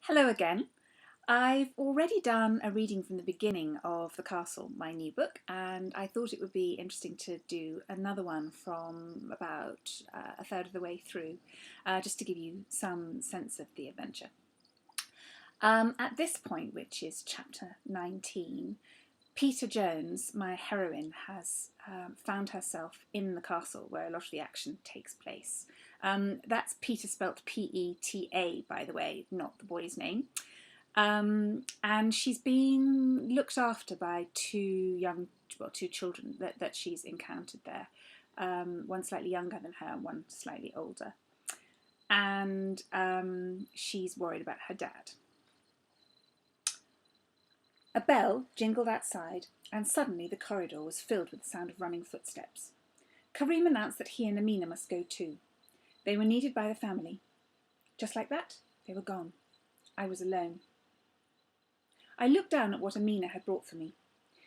Hello again. I've already done a reading from the beginning of The Castle, my new book, and I thought it would be interesting to do another one from about a third of the way through, just to give you some sense of the adventure. At this point, which is chapter 19, Peta Jones, my heroine, has found herself in the castle where a lot of the action takes place. That's Peta spelt P-E-T-A, by the way, not the boy's name. And she's been looked after by two children that she's encountered there. One slightly younger than her, one slightly older. And she's worried about her dad. A bell jingled outside, and suddenly the corridor was filled with the sound of running footsteps. Karim announced that he and Amina must go too. They were needed by the family. Just like that, they were gone. I was alone. I looked down at what Amina had brought for me.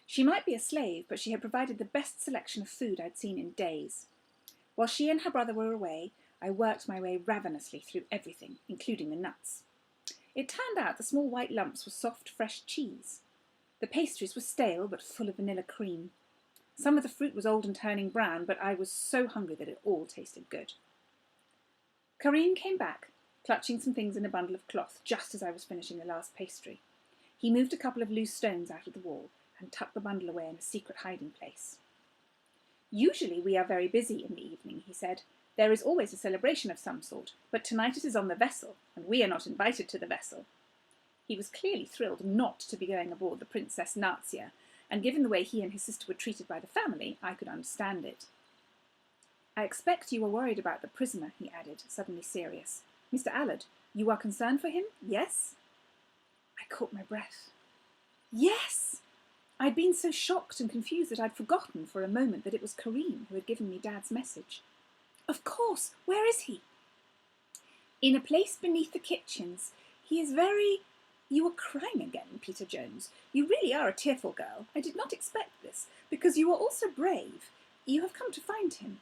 She might be a slave, but she had provided the best selection of food I'd seen in days. While she and her brother were away, I worked my way ravenously through everything, including the nuts. It turned out the small white lumps were soft, fresh cheese. The pastries were stale, but full of vanilla cream. Some of the fruit was old and turning brown, but I was so hungry that it all tasted good. Karim came back, clutching some things in a bundle of cloth, just as I was finishing the last pastry. He moved a couple of loose stones out of the wall and tucked the bundle away in a secret hiding place. Usually we are very busy in the evening, he said. There is always a celebration of some sort, but tonight it is on the vessel, and we are not invited to the vessel. He was clearly thrilled not to be going aboard the Princess Nazia, and given the way he and his sister were treated by the family, I could understand it. I expect you are worried about the prisoner, he added, suddenly serious. Mr. Allard, you are concerned for him, yes? I caught my breath. Yes! I'd been so shocked and confused that I'd forgotten for a moment that it was Karim who had given me Dad's message. Of course! Where is he? In a place beneath the kitchens. He is very... You are crying again, Peta Jones. You really are a tearful girl. I did not expect this, because you are also brave. You have come to find him.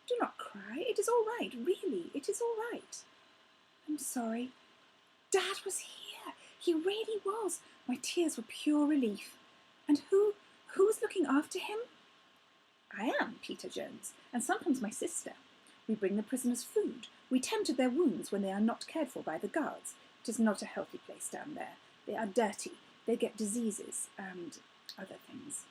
Do not cry. It is all right, really. It is all right. I'm sorry. Dad was here. He really was. My tears were pure relief. And who was looking after him? I am, Peta Jones, and sometimes my sister. We bring the prisoners food. We tend to their wounds when they are not cared for by the guards. It is not a healthy place down there. They are dirty. They get diseases and other things.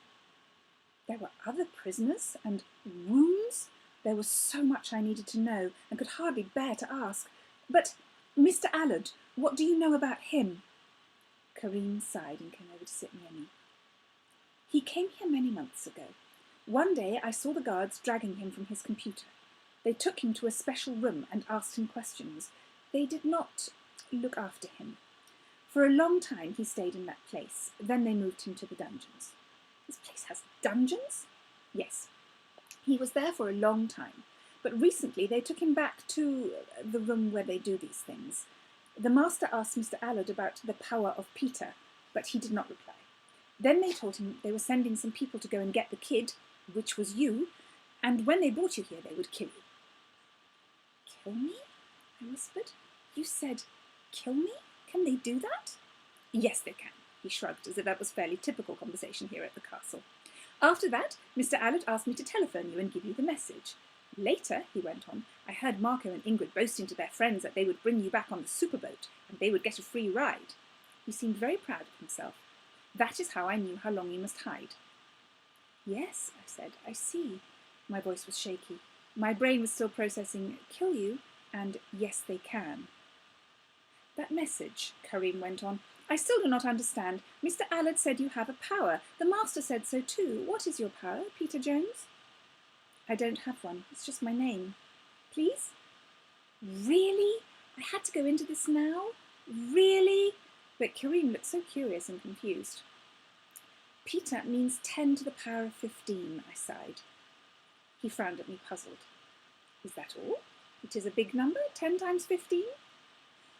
There were other prisoners and wounds? There was so much I needed to know and could hardly bear to ask. But, Mr. Allard, what do you know about him? Karim sighed and came over to sit near me. He came here many months ago. One day I saw the guards dragging him from his computer. They took him to a special room and asked him questions. They did not look after him. For a long time he stayed in that place. Then they moved him to the dungeons. This place has dungeons? Yes. He was there for a long time, but recently they took him back to the room where they do these things. The master asked Mr. Allard about the power of Peta, but he did not reply. Then they told him they were sending some people to go and get the kid, which was you, and when they brought you here they would kill you. Kill me? I whispered. You said, kill me? Can they do that? Yes, they can, he shrugged, as if that was fairly typical conversation here at the castle. After that, Mr. Allard asked me to telephone you and give you the message. Later, he went on, I heard Marco and Ingrid boasting to their friends that they would bring you back on the superboat and they would get a free ride. He seemed very proud of himself. That is how I knew how long you must hide. Yes, I said, I see. My voice was shaky. My brain was still processing kill you and yes, they can. That message, Karim went on, I still do not understand. Mr. Allard said you have a power. The master said so too. What is your power, Peta Jones? I don't have one. It's just my name. Please? Really? I had to go into this now? Really? But Karim looked so curious and confused. Peta means 10 to the power of 15, I sighed. He frowned at me, puzzled. Is that all? It is a big number, 10 times 15?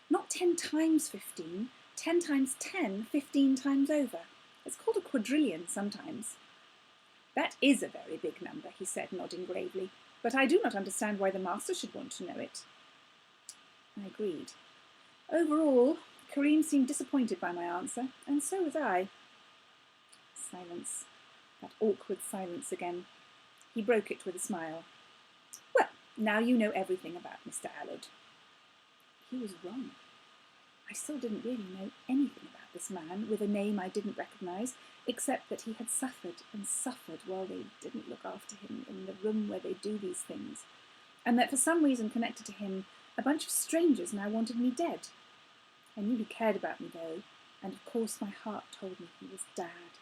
Not 10 times 15, 10 times 10, 15 times over. It's called a quadrillion sometimes. That is a very big number, he said, nodding gravely, but I do not understand why the master should want to know it. I agreed. Overall, Kareem seemed disappointed by my answer, and so was I. Silence. That awkward silence again. He broke it with a smile. Well, now you know everything about Mr. Allard. He was wrong. I still didn't really know anything about this man with a name I didn't recognise, except that he had suffered and suffered while they didn't look after him in the room where they do these things, and that for some reason connected to him, a bunch of strangers now wanted me dead. I knew he cared about me, though, and of course my heart told me he was Dad.